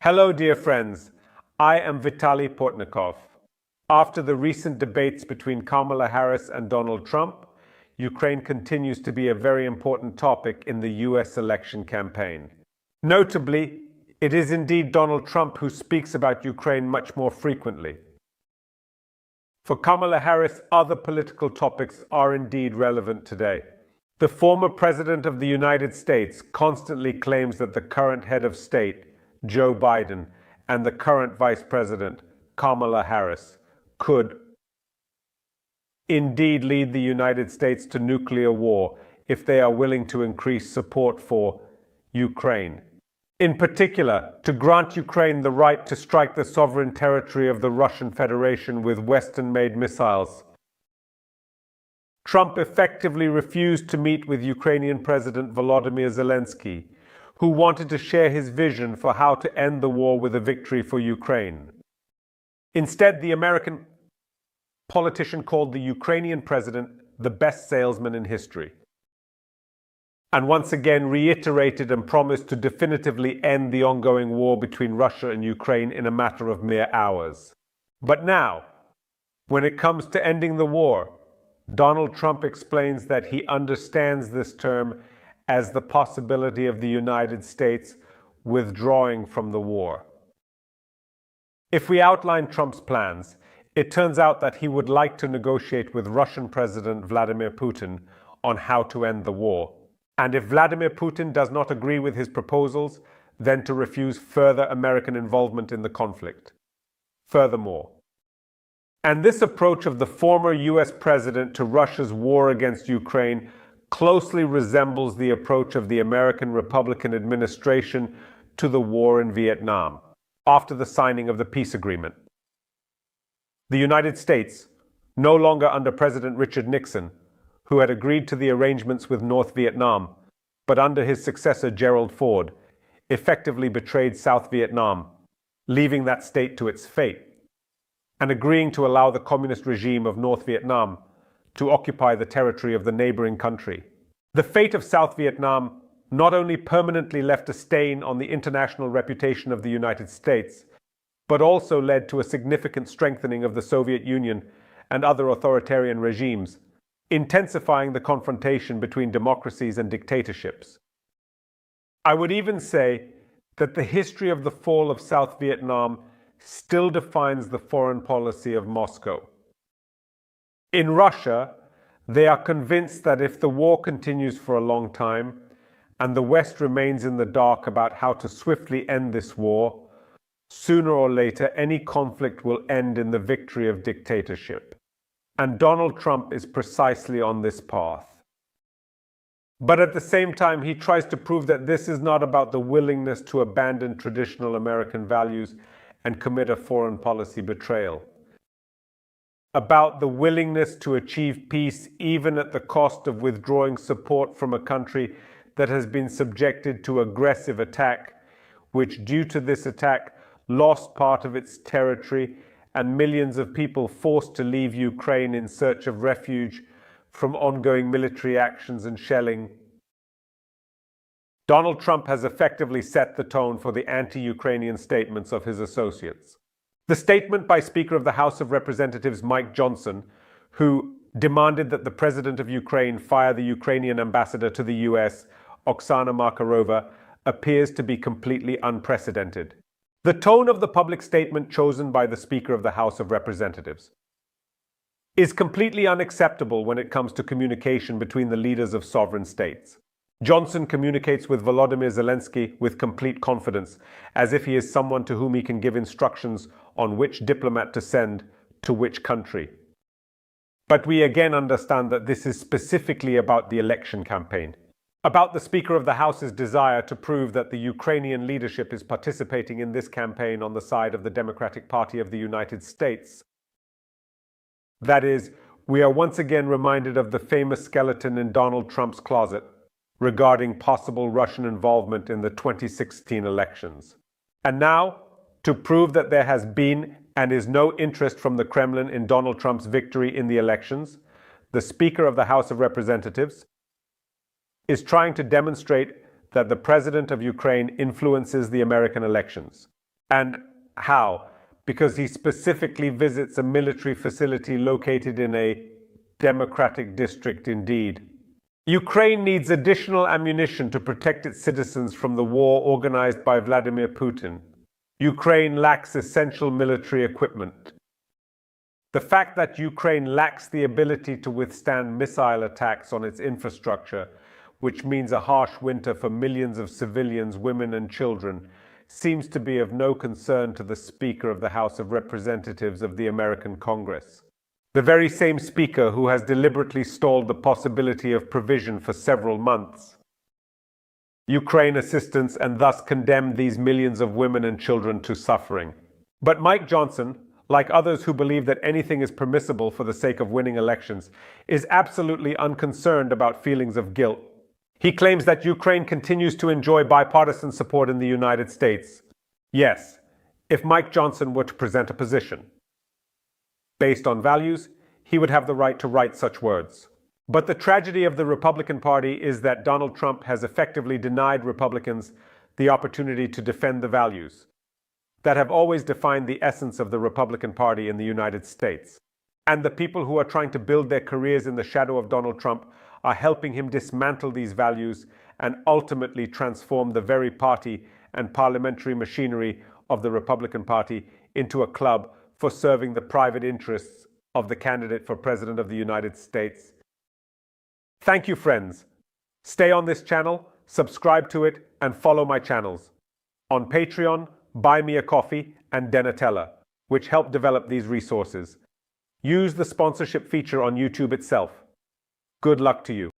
Hello, dear friends. I am Vitaly Portnikov. After the recent debates between Kamala Harris and Donald Trump, Ukraine continues to be a very important topic in the US election campaign. Notably, it is indeed Donald Trump who speaks about Ukraine much more frequently. For Kamala Harris, other political topics are indeed relevant today. The former President of the United States constantly claims that the current head of state, Joe Biden, and the current Vice President, Kamala Harris, could indeed lead the United States to nuclear war if they are willing to increase support for Ukraine. In particular, to grant Ukraine the right to strike the sovereign territory of the Russian Federation with Western-made missiles. Trump effectively refused to meet with Ukrainian President Volodymyr Zelensky, who wanted to share his vision for how to end the war with a victory for Ukraine. Instead, the American politician called the Ukrainian president the best salesman in history, and once again reiterated and promised to definitively end the ongoing war between Russia and Ukraine in a matter of mere hours. But now, when it comes to ending the war, Donald Trump explains that he understands this term as the possibility of the United States withdrawing from the war. If we outline Trump's plans, it turns out that he would like to negotiate with Russian President Vladimir Putin on how to end the war. And if Vladimir Putin does not agree with his proposals, then to refuse further American involvement in the conflict. Furthermore, and this approach of the former US president to Russia's war against Ukraine closely resembles the approach of the American Republican administration to the war in Vietnam after the signing of the peace agreement. The United States, no longer under President Richard Nixon, who had agreed to the arrangements with North Vietnam, but under his successor Gerald Ford, effectively betrayed South Vietnam, leaving that state to its fate, and agreeing to allow the communist regime of North Vietnam to occupy the territory of the neighboring country. The fate of South Vietnam not only permanently left a stain on the international reputation of the United States, but also led to a significant strengthening of the Soviet Union and other authoritarian regimes, intensifying the confrontation between democracies and dictatorships. I would even say that the history of the fall of South Vietnam still defines the foreign policy of Moscow. In Russia, they are convinced that if the war continues for a long time, and the West remains in the dark about how to swiftly end this war, sooner or later any conflict will end in the victory of dictatorship. And Donald Trump is precisely on this path. But at the same time, he tries to prove that this is not about the willingness to abandon traditional American values and commit a foreign policy betrayal. About the willingness to achieve peace even at the cost of withdrawing support from a country that has been subjected to aggressive attack, which due to this attack lost part of its territory and millions of people forced to leave Ukraine in search of refuge from ongoing military actions and shelling. Donald Trump has effectively set the tone for the anti-Ukrainian statements of his associates. The statement by Speaker of the House of Representatives Mike Johnson, who demanded that the President of Ukraine fire the Ukrainian ambassador to the US, Oksana Markarova, appears to be completely unprecedented. The tone of the public statement chosen by the Speaker of the House of Representatives is completely unacceptable when it comes to communication between the leaders of sovereign states. Johnson communicates with Volodymyr Zelensky with complete confidence, as if he is someone to whom he can give instructions on which diplomat to send to which country. But we again understand that this is specifically about the election campaign, about the Speaker of the House's desire to prove that the Ukrainian leadership is participating in this campaign on the side of the Democratic Party of the United States. That is, we are once again reminded of the famous skeleton in Donald Trump's closet regarding possible Russian involvement in the 2016 elections. And now, to prove that there has been and is no interest from the Kremlin in Donald Trump's victory in the elections, the Speaker of the House of Representatives is trying to demonstrate that the President of Ukraine influences the American elections. And how? Because he specifically visits a military facility located in a democratic district indeed. Ukraine needs additional ammunition to protect its citizens from the war organized by Vladimir Putin. Ukraine lacks essential military equipment. The fact that Ukraine lacks the ability to withstand missile attacks on its infrastructure, which means a harsh winter for millions of civilians, women and children, seems to be of no concern to the Speaker of the House of Representatives of the American Congress. The very same Speaker who has deliberately stalled the possibility of provision for several months. Ukraine assistance and thus condemned these millions of women and children to suffering. But Mike Johnson, like others who believe that anything is permissible for the sake of winning elections, is absolutely unconcerned about feelings of guilt. He claims that Ukraine continues to enjoy bipartisan support in the United States. Yes, if Mike Johnson were to present a position based on values, he would have the right to write such words. But the tragedy of the Republican Party is that Donald Trump has effectively denied Republicans the opportunity to defend the values that have always defined the essence of the Republican Party in the United States. And the people who are trying to build their careers in the shadow of Donald Trump are helping him dismantle these values and ultimately transform the very party and parliamentary machinery of the Republican Party into a club for serving the private interests of the candidate for President of the United States. Thank you, friends. Stay on this channel, subscribe to it, and follow my channels. On Patreon, Buy Me a Coffee, and Donatella, which help develop these resources. Use the sponsorship feature on YouTube itself. Good luck to you.